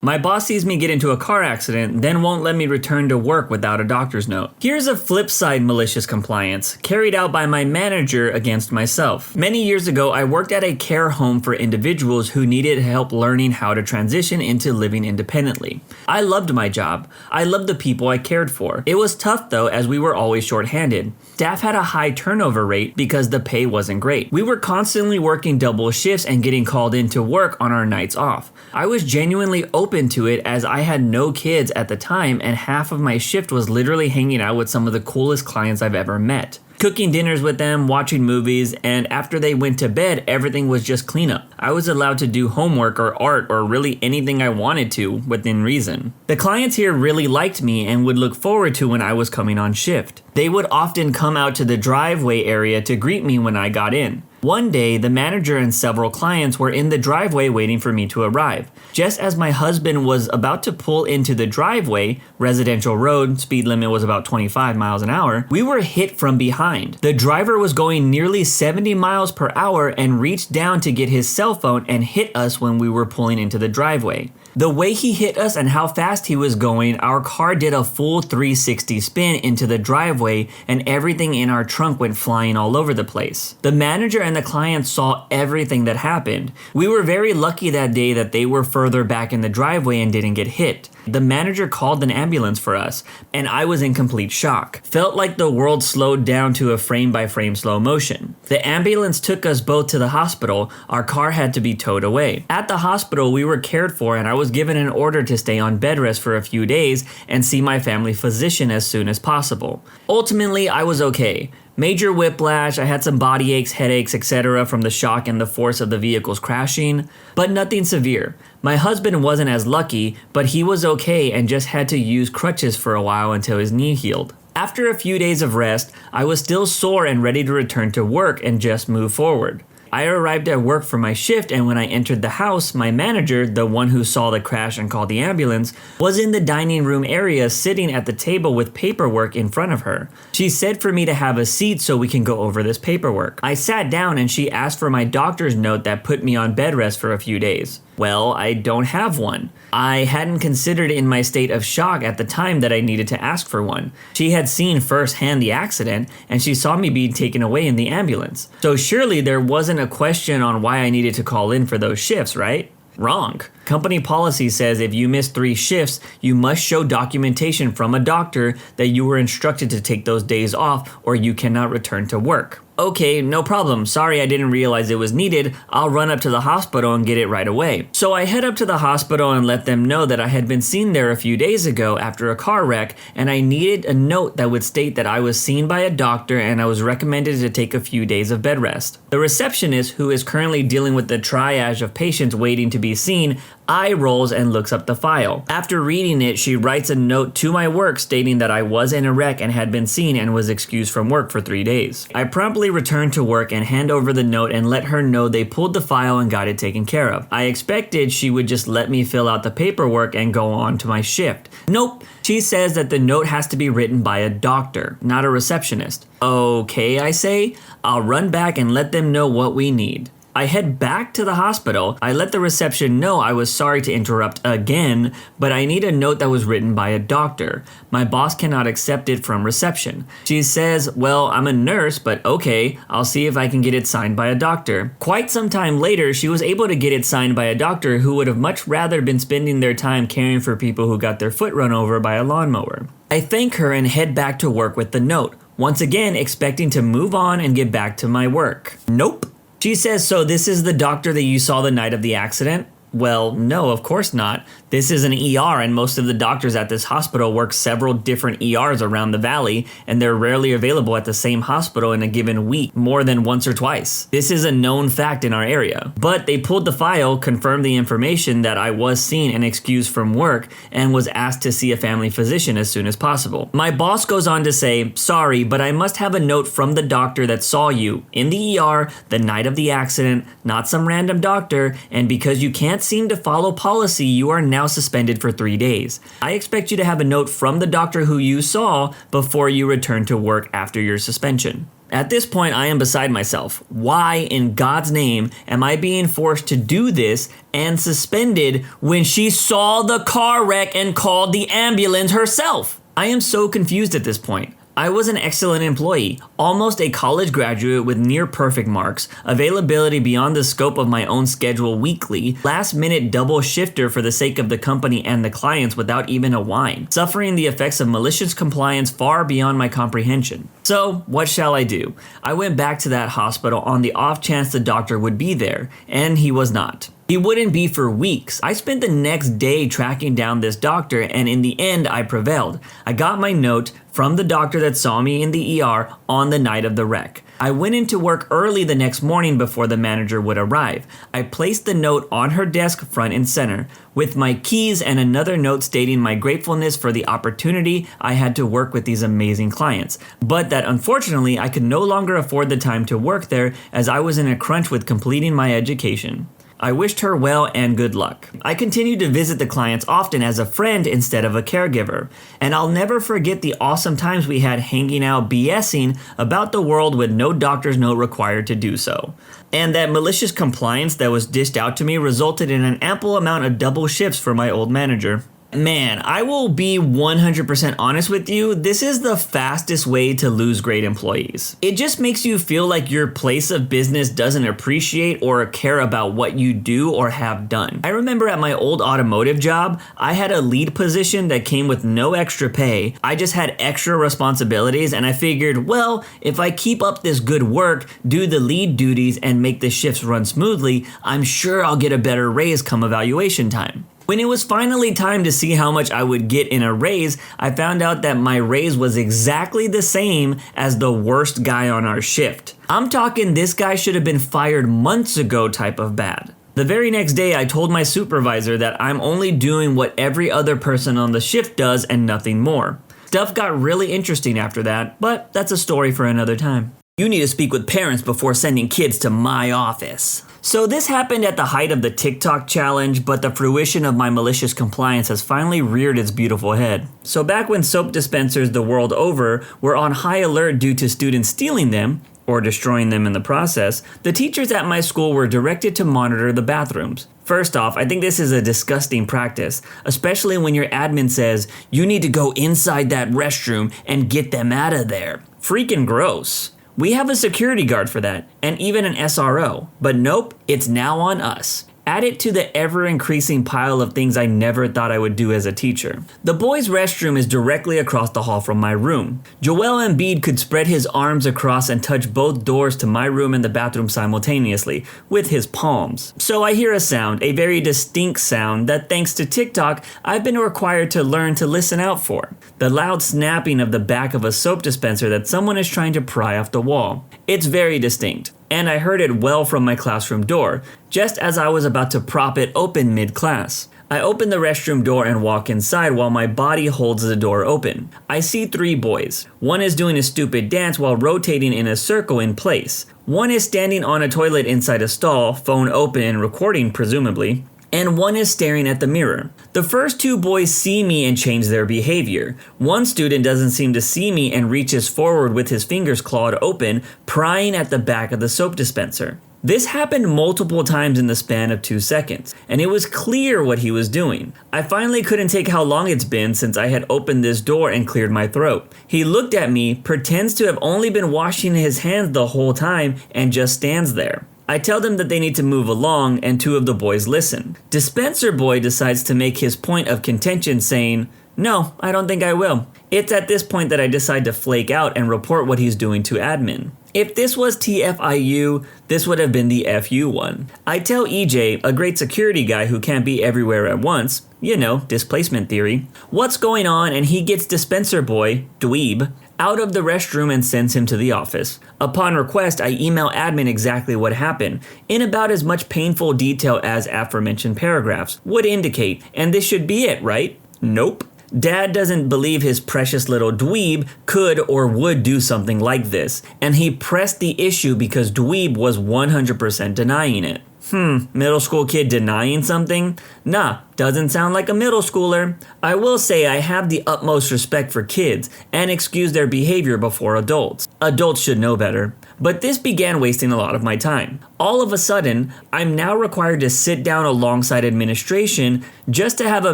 My boss sees me get into a car accident, then won't let me return to work without a doctor's note. Here's a flip side malicious compliance, carried out by my manager against myself. Many years ago, I worked at a care home for individuals who needed help learning how to transition into living independently. I loved my job. I loved the people I cared for. It was tough though, as we were always short-handed. Staff had a high turnover rate because the pay wasn't great. We were constantly working double shifts and getting called in to work on our nights off. I was genuinely open to it as I had no kids at the time, and half of my shift was literally hanging out with some of the coolest clients I've ever met. Cooking dinners with them, watching movies, and after they went to bed, everything was just cleanup. I was allowed to do homework or art or really anything I wanted to within reason. The clients here really liked me and would look forward to when I was coming on shift. They would often come out to the driveway area to greet me when I got in. One day, the manager and several clients were in the driveway waiting for me to arrive. Just as my husband was about to pull into the driveway, residential road, speed limit was about 25 miles an hour, we were hit from behind. The driver was going nearly 70 miles per hour and reached down to get his cell phone and hit us when we were pulling into the driveway. The way he hit us and how fast he was going, our car did a full 360 spin into the driveway and everything in our trunk went flying all over the place. The manager and the client saw everything that happened. We were very lucky that day that they were further back in the driveway and didn't get hit. The manager called an ambulance for us, and I was in complete shock. Felt like the world slowed down to a frame-by-frame slow motion. The ambulance took us both to the hospital. Our car had to be towed away. At the hospital, we were cared for, and I was given an order to stay on bed rest for a few days and see my family physician as soon as possible. Ultimately, I was okay. Major whiplash, I had some body aches, headaches, etc. from the shock and the force of the vehicles crashing, but nothing severe. My husband wasn't as lucky, but he was okay and just had to use crutches for a while until his knee healed. After a few days of rest, I was still sore and ready to return to work and just move forward. I arrived at work for my shift, and when I entered the house, my manager, the one who saw the crash and called the ambulance, was in the dining room area sitting at the table with paperwork in front of her. She said for me to have a seat so we can go over this paperwork. I sat down and she asked for my doctor's note that put me on bed rest for a few days. Well, I don't have one. I hadn't considered in my state of shock at the time that I needed to ask for one. She had seen firsthand the accident, and she saw me being taken away in the ambulance. So surely there wasn't a question on why I needed to call in for those shifts, right? Wrong. Company policy says if you miss 3 shifts, you must show documentation from a doctor that you were instructed to take those days off or you cannot return to work. Okay, no problem. Sorry, I didn't realize it was needed. I'll run up to the hospital and get it right away. So I head up to the hospital and let them know that I had been seen there a few days ago after a car wreck, and I needed a note that would state that I was seen by a doctor and I was recommended to take a few days of bed rest. The receptionist, who is currently dealing with the triage of patients waiting to be seen, eye rolls and looks up the file. After reading it, she writes a note to my work stating that I was in a wreck and had been seen and was excused from work for 3 days. I promptly returned to work and hand over the note and let her know they pulled the file and got it taken care of. I expected she would just let me fill out the paperwork and go on to my shift. Nope. She says that the note has to be written by a doctor, not a receptionist. Okay, I say. I'll run back and let them know what we need. I head back to the hospital. I let the reception know I was sorry to interrupt again, but I need a note that was written by a doctor. My boss cannot accept it from reception. She says, well, I'm a nurse, but okay, I'll see if I can get it signed by a doctor. Quite some time later, she was able to get it signed by a doctor who would have much rather been spending their time caring for people who got their foot run over by a lawnmower. I thank her and head back to work with the note, once again expecting to move on and get back to my work. Nope. She says, so this is the doctor that you saw the night of the accident? Well, no, of course not. This is an ER, and most of the doctors at this hospital work several different ERs around the valley, and they're rarely available at the same hospital in a given week, more than once or twice. This is a known fact in our area. But they pulled the file, confirmed the information that I was seen and excused from work, and was asked to see a family physician as soon as possible. My boss goes on to say, sorry, but I must have a note from the doctor that saw you in the ER the night of the accident, not some random doctor, and because you can't can't seem to follow policy, you are now suspended for 3 days. I expect you to have a note from the doctor who you saw before you return to work after your suspension. At this point, I am beside myself. Why in God's name am I being forced to do this and suspended when she saw the car wreck and called the ambulance herself? I am so confused at this point. I was an excellent employee, almost a college graduate with near perfect marks, availability beyond the scope of my own schedule weekly, last minute double shifter for the sake of the company and the clients without even a whine, suffering the effects of malicious compliance far beyond my comprehension. So, what shall I do? I went back to that hospital on the off chance the doctor would be there, and he was not. He wouldn't be for weeks. I spent the next day tracking down this doctor, and in the end, I prevailed. I got my note from the doctor that saw me in the ER on the night of the wreck. I went into work early the next morning before the manager would arrive. I placed the note on her desk front and center, with my keys and another note stating my gratefulness for the opportunity I had to work with these amazing clients, but that unfortunately I could no longer afford the time to work there as I was in a crunch with completing my education. I wished her well and good luck. I continued to visit the clients often as a friend instead of a caregiver, and I'll never forget the awesome times we had hanging out BSing about the world with no doctor's note required to do so. And that malicious compliance that was dished out to me resulted in an ample amount of double shifts for my old manager. Man, I will be 100% honest with you, this is the fastest way to lose great employees. It just makes you feel like your place of business doesn't appreciate or care about what you do or have done. I remember at my old automotive job, I had a lead position that came with no extra pay. I just had extra responsibilities, and I figured, well, if I keep up this good work, do the lead duties, and make the shifts run smoothly, I'm sure I'll get a better raise come evaluation time. When it was finally time to see how much I would get in a raise, I found out that my raise was exactly the same as the worst guy on our shift. I'm talking this guy should have been fired months ago type of bad. The very next day, I told my supervisor that I'm only doing what every other person on the shift does and nothing more. Stuff got really interesting after that, but that's a story for another time. You need to speak with parents before sending kids to my office. So this happened at the height of the TikTok challenge, but the fruition of my malicious compliance has finally reared its beautiful head. So back when soap dispensers the world over were on high alert due to students stealing them, or destroying them in the process, the teachers at my school were directed to monitor the bathrooms. First off, I think this is a disgusting practice, especially when your admin says, you need to go inside that restroom and get them out of there. Freaking gross. We have a security guard for that, and even an SRO, but nope, it's now on us. Add it to the ever-increasing pile of things I never thought I would do as a teacher. The boys' restroom is directly across the hall from my room. Joel Embiid could spread his arms across and touch both doors to my room and the bathroom simultaneously, with his palms. So I hear a sound, a very distinct sound that thanks to TikTok, I've been required to learn to listen out for. The loud snapping of the back of a soap dispenser that someone is trying to pry off the wall. It's very distinct. And I heard it well from my classroom door, just as I was about to prop it open mid-class. I open the restroom door and walk inside while my body holds the door open. I see 3 boys. One is doing a stupid dance while rotating in a circle in place. One is standing on a toilet inside a stall, phone open and recording presumably. And one is staring at the mirror. The first 2 boys see me and change their behavior. One student doesn't seem to see me and reaches forward with his fingers clawed open, prying at the back of the soap dispenser. This happened multiple times in the span of 2 seconds, and it was clear what he was doing. I finally couldn't take how long it's been since I had opened this door and cleared my throat. He looked at me, pretends to have only been washing his hands the whole time, and just stands there. I tell them that they need to move along, and 2 of the boys listen. Dispenser boy decides to make his point of contention saying, "No, I don't think I will." It's at this point that I decide to flake out and report what he's doing to admin. If this was TFIU, this would have been the FU one. I tell EJ, a great security guy who can't be everywhere at once, you know, displacement theory, what's going on, and he gets dispenser boy, dweeb, out of the restroom and sends him to the office. Upon request, I email admin exactly what happened, in about as much painful detail as aforementioned paragraphs would indicate, and this should be it, right? Nope. Dad doesn't believe his precious little dweeb could or would do something like this, and he pressed the issue because dweeb was 100% denying it. Middle school kid denying something? Nah, doesn't sound like a middle schooler. I will say I have the utmost respect for kids and excuse their behavior before adults. Adults should know better. But this began wasting a lot of my time. All of a sudden, I'm now required to sit down alongside administration just to have a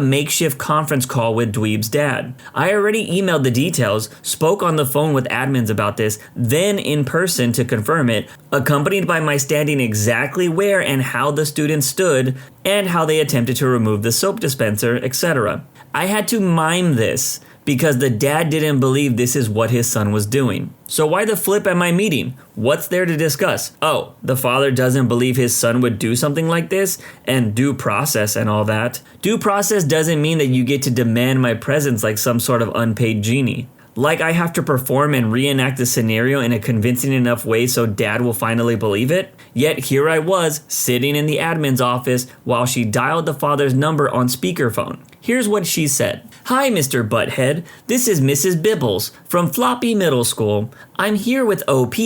makeshift conference call with Dweeb's dad. I already emailed the details, spoke on the phone with admins about this, then in person to confirm it, accompanied by my standing exactly where and how the students stood, and how they attempted to remove the soap dispenser, etc. I had to mime this because the dad didn't believe this is what his son was doing. So why the flip at my meeting? What's there to discuss? Oh, the father doesn't believe his son would do something like this? And due process and all that. Due process doesn't mean that you get to demand my presence like some sort of unpaid genie. Like I have to perform and reenact the scenario in a convincing enough way so dad will finally believe it? Yet here I was, sitting in the admin's office while she dialed the father's number on speakerphone. Here's what she said. Hi, Mr. Butthead. This is Mrs. Bibbles from Floppy Middle School. I'm here with OP,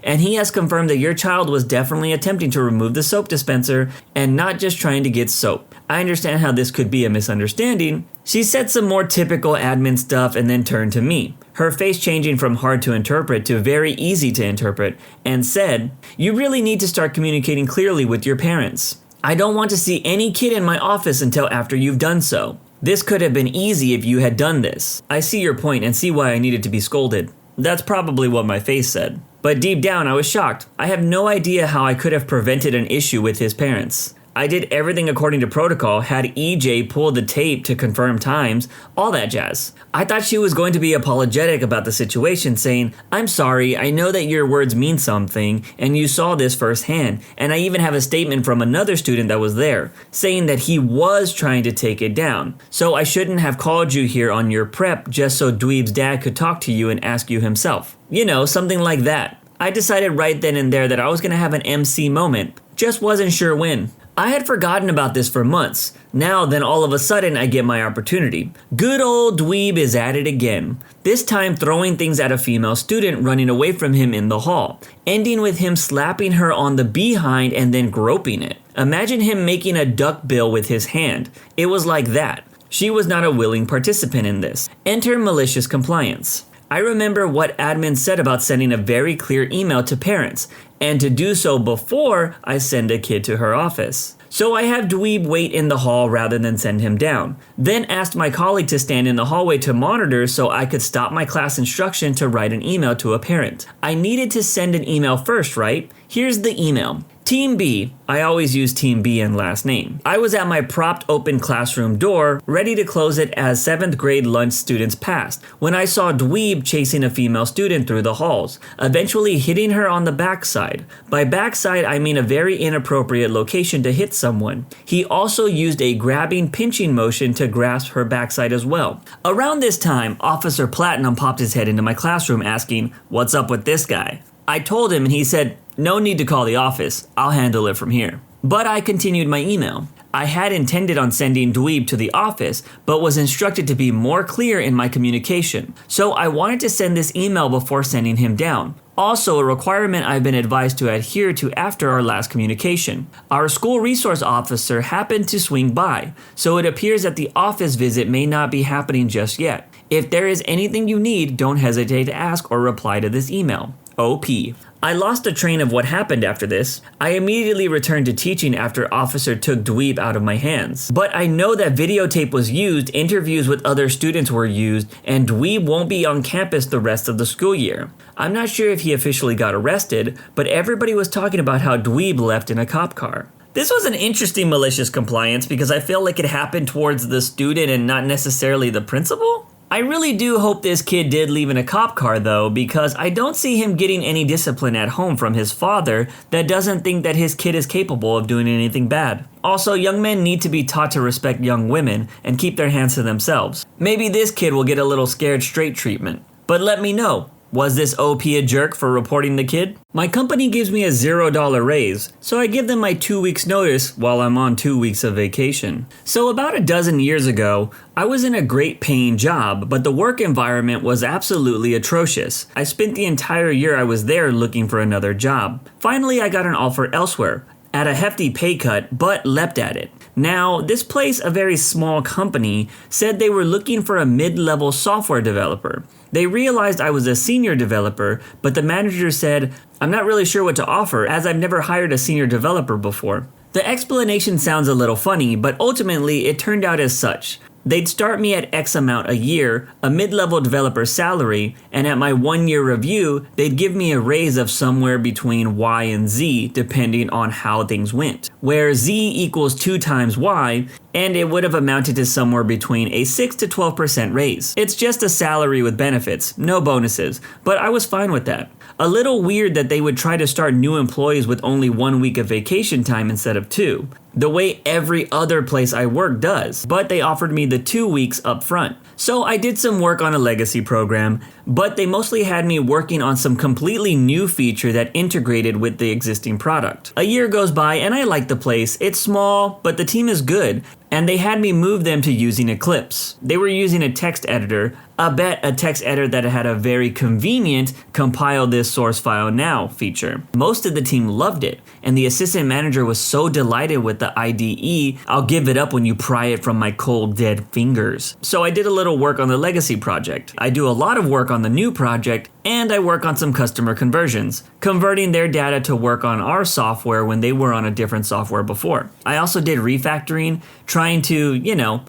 and he has confirmed that your child was definitely attempting to remove the soap dispenser and not just trying to get soap. I understand how this could be a misunderstanding. She said some more typical admin stuff and then turned to me, her face changing from hard to interpret to very easy to interpret, and said, You really need to start communicating clearly with your parents. I don't want to see any kid in my office until after you've done so. This could have been easy if you had done this. I see your point and see why I needed to be scolded. That's probably what my face said. But deep down I was shocked. I have no idea how I could have prevented an issue with his parents. I did everything according to protocol, had EJ pull the tape to confirm times, all that jazz. I thought she was going to be apologetic about the situation, saying, I'm sorry, I know that your words mean something, and you saw this firsthand, and I even have a statement from another student that was there, saying that he was trying to take it down. So I shouldn't have called you here on your prep just so Dweeb's dad could talk to you and ask you himself. You know, something like that. I decided right then and there that I was going to have an MC moment, just wasn't sure when. I had forgotten about this for months. Now then all of a sudden I get my opportunity. Good old Dweeb is at it again. This time throwing things at a female student running away from him in the hall, ending with him slapping her on the behind and then groping it. Imagine him making a duck bill with his hand. It was like that. She was not a willing participant in this. Enter malicious compliance. I remember what admin said about sending a very clear email to parents, and to do so before I send a kid to her office. So I have Dweeb wait in the hall rather than send him down. Then asked my colleague to stand in the hallway to monitor so I could stop my class instruction to write an email to a parent. I needed to send an email first, right? Here's the email. Team B, I always use Team B in last name. I was at my propped open classroom door, ready to close it as 7th grade lunch students passed, when I saw Dweeb chasing a female student through the halls, eventually hitting her on the backside. By backside, I mean a very inappropriate location to hit someone. He also used a grabbing, pinching motion to grasp her backside as well. Around this time, Officer Platinum popped his head into my classroom asking, "What's up with this guy?" I told him and he said, "No need to call the office, I'll handle it from here." But I continued my email. I had intended on sending Dweeb to the office, but was instructed to be more clear in my communication. So I wanted to send this email before sending him down. Also a requirement I've been advised to adhere to after our last communication. Our school resource officer happened to swing by, so it appears that the office visit may not be happening just yet. If there is anything you need, don't hesitate to ask or reply to this email. OP. I lost a train of what happened after this. I immediately returned to teaching after Officer took Dweeb out of my hands. But I know that videotape was used, interviews with other students were used, and Dweeb won't be on campus the rest of the school year. I'm not sure if he officially got arrested, but everybody was talking about how Dweeb left in a cop car. This was an interesting malicious compliance because I feel like it happened towards the student and not necessarily the principal. I really do hope this kid did leave in a cop car though, because I don't see him getting any discipline at home from his father that doesn't think that his kid is capable of doing anything bad. Also, young men need to be taught to respect young women and keep their hands to themselves. Maybe this kid will get a little scared straight treatment. But let me know. Was this OP a jerk for reporting the kid? My company gives me a $0 raise, so I give them my 2 weeks notice while I'm on 2 weeks of vacation. So about a dozen years ago, I was in a great paying job, but the work environment was absolutely atrocious. I spent the entire year I was there looking for another job. Finally, I got an offer elsewhere. at a hefty pay cut, but leapt at it. Now, this place, a very small company, said they were looking for a mid-level software developer. They realized I was a senior developer, but the manager said, "I'm not really sure what to offer, as I've never hired a senior developer before." The explanation sounds a little funny, but ultimately it turned out as such. They'd start me at X amount a year, a mid-level developer salary, and at my 1-year review, they'd give me a raise of somewhere between Y and Z, depending on how things went. Where Z equals 2 times Y, and it would have amounted to somewhere between a 6 to 12% raise. It's just a salary with benefits, no bonuses, but I was fine with that. A little weird that they would try to start new employees with only 1 week of vacation time instead of 2, the way every other place I work does, but they offered me the 2 weeks up front. So I did some work on a legacy program, but they mostly had me working on some completely new feature that integrated with the existing product. A year goes by and I like the place. It's small, but the team is good, and they had me move them to using Eclipse. They were using a text editor, a text editor that had a very convenient compile this source file now feature. Most of the team loved it, and the assistant manager was so delighted with the IDE, "I'll give it up when you pry it from my cold dead fingers." So I did a little work on the legacy project. I do a lot of work on the new project, and I work on some customer conversions, converting their data to work on our software when they were on a different software before. I also did refactoring, trying to,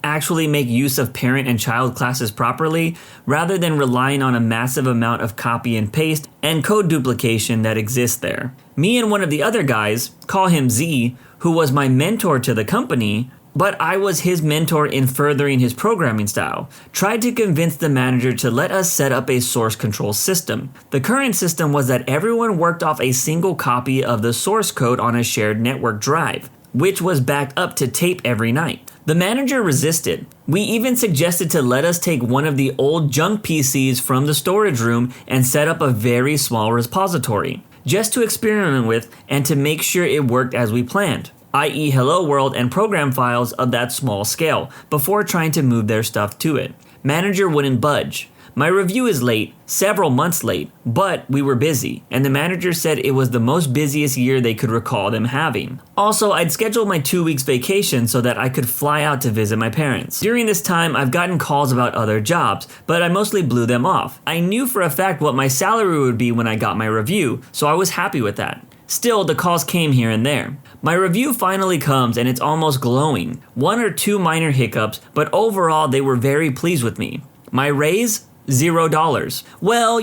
actually make use of parent and child classes properly, rather than relying on a massive amount of copy and paste and code duplication that exists there. Me and one of the other guys, call him Z, who was my mentor to the company, but I was his mentor in furthering his programming style, tried to convince the manager to let us set up a source control system. The current system was that everyone worked off a single copy of the source code on a shared network drive, which was backed up to tape every night. The manager resisted. We even suggested to let us take one of the old junk PCs from the storage room and set up a very small repository, just to experiment with and to make sure it worked as we planned, i.e. Hello World and program files of that small scale, before trying to move their stuff to it. Manager wouldn't budge. My review is late, several months late, but we were busy, and the manager said it was the most busiest year they could recall them having. Also, I'd scheduled my 2 weeks vacation so that I could fly out to visit my parents. During this time, I've gotten calls about other jobs, but I mostly blew them off. I knew for a fact what my salary would be when I got my review, so I was happy with that. Still, the calls came here and there. My review finally comes and it's almost glowing. 1 or 2 minor hiccups, but overall they were very pleased with me. My raise? $0. Well,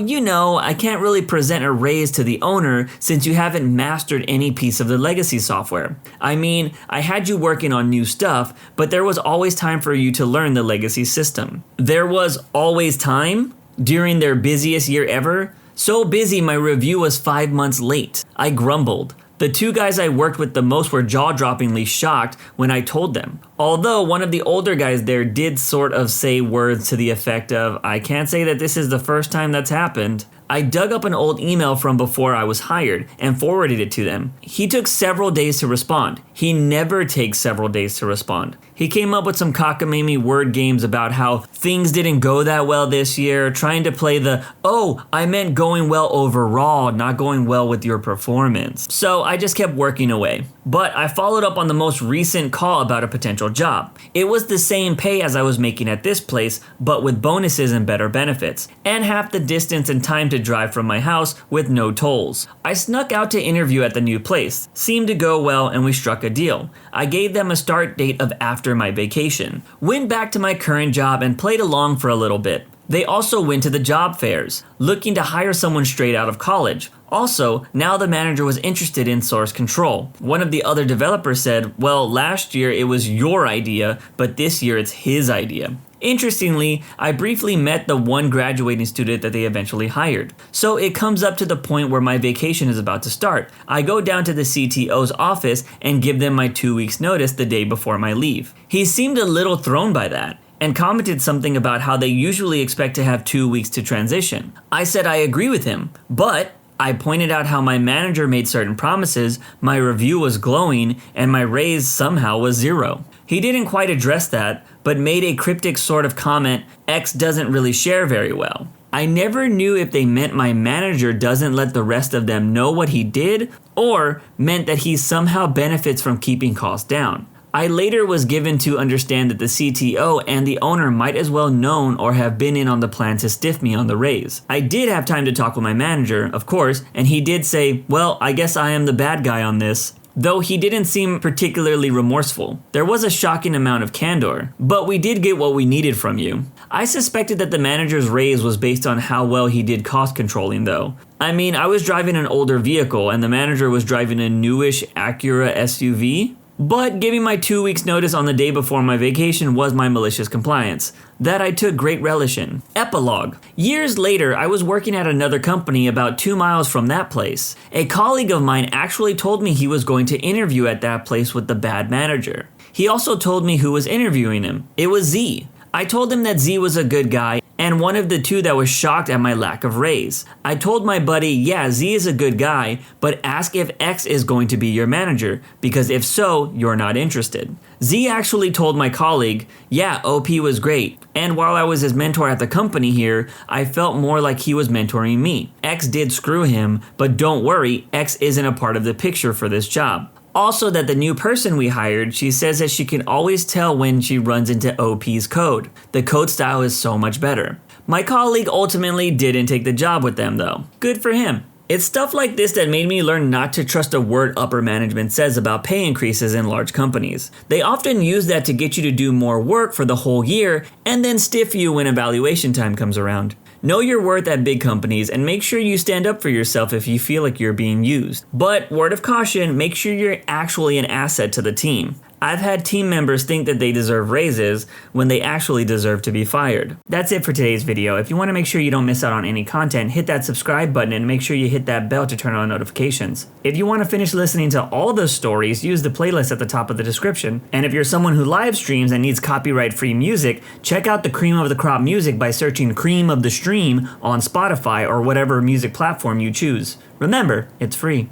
I can't really present a raise to the owner since you haven't mastered any piece of the legacy software. I mean, I had you working on new stuff, but there was always time for you to learn the legacy system. There was always time? During their busiest year ever? So busy my review was 5 months late. I grumbled. The 2 guys I worked with the most were jaw-droppingly shocked when I told them. Although one of the older guys there did sort of say words to the effect of, "I can't say that this is the first time that's happened." I dug up an old email from before I was hired and forwarded it to them. He took several days to respond. He never takes several days to respond. He came up with some cockamamie word games about how things didn't go that well this year, trying to play the, "Oh, I meant going well overall, not going well with your performance." So I just kept working away. But I followed up on the most recent call about a potential job. It was the same pay as I was making at this place, but with bonuses and better benefits, and half the distance and time to drive from my house with no tolls. I snuck out to interview at the new place. Seemed to go well and we struck a deal. I gave them a start date of after my vacation. Went back to my current job and played along for a little bit. They also went to the job fairs, looking to hire someone straight out of college. Also, now the manager was interested in source control. One of the other developers said, "Well, last year it was your idea, but this year it's his idea." Interestingly, I briefly met the one graduating student that they eventually hired. So it comes up to the point where my vacation is about to start. I go down to the CTO's office and give them my 2 weeks notice the day before my leave. He seemed a little thrown by that, and commented something about how they usually expect to have 2 weeks to transition. I said I agree with him, but I pointed out how my manager made certain promises, my review was glowing, and my raise somehow was 0. He didn't quite address that, but made a cryptic sort of comment, X doesn't really share very well. I never knew if they meant my manager doesn't let the rest of them know what he did, or meant that he somehow benefits from keeping costs down. I later was given to understand that the CTO and the owner might as well known or have been in on the plan to stiff me on the raise. I did have time to talk with my manager, of course, and he did say, well, I guess I am the bad guy on this. Though he didn't seem particularly remorseful. There was a shocking amount of candor, but we did get what we needed from you. I suspected that the manager's raise was based on how well he did cost controlling though. I mean, I was driving an older vehicle and the manager was driving a newish Acura SUV. But giving my 2 weeks notice on the day before my vacation was my malicious compliance. That I took great relish in. Epilogue. Years later, I was working at another company about 2 miles from that place. A colleague of mine actually told me he was going to interview at that place with the bad manager. He also told me who was interviewing him. It was Z. I told him that Z was a good guy and one of the two that was shocked at my lack of raise. I told my buddy, yeah, Z is a good guy, but ask if X is going to be your manager, because if so, you're not interested. Z actually told my colleague, yeah, OP was great, and while I was his mentor at the company here, I felt more like he was mentoring me. X did screw him, but don't worry, X isn't a part of the picture for this job. Also, that the new person we hired, she says that she can always tell when she runs into OP's code. The code style is so much better. My colleague ultimately didn't take the job with them though. Good for him. It's stuff like this that made me learn not to trust a word upper management says about pay increases in large companies. They often use that to get you to do more work for the whole year and then stiff you when evaluation time comes around. Know your worth at big companies and make sure you stand up for yourself if you feel like you're being used. But word of caution, make sure you're actually an asset to the team. I've had team members think that they deserve raises when they actually deserve to be fired. That's it for today's video. If you want to make sure you don't miss out on any content, hit that subscribe button and make sure you hit that bell to turn on notifications. If you want to finish listening to all those stories, use the playlist at the top of the description. And if you're someone who live streams and needs copyright-free music, check out the Cream of the Crop music by searching Cream of the Stream on Spotify or whatever music platform you choose. Remember, it's free.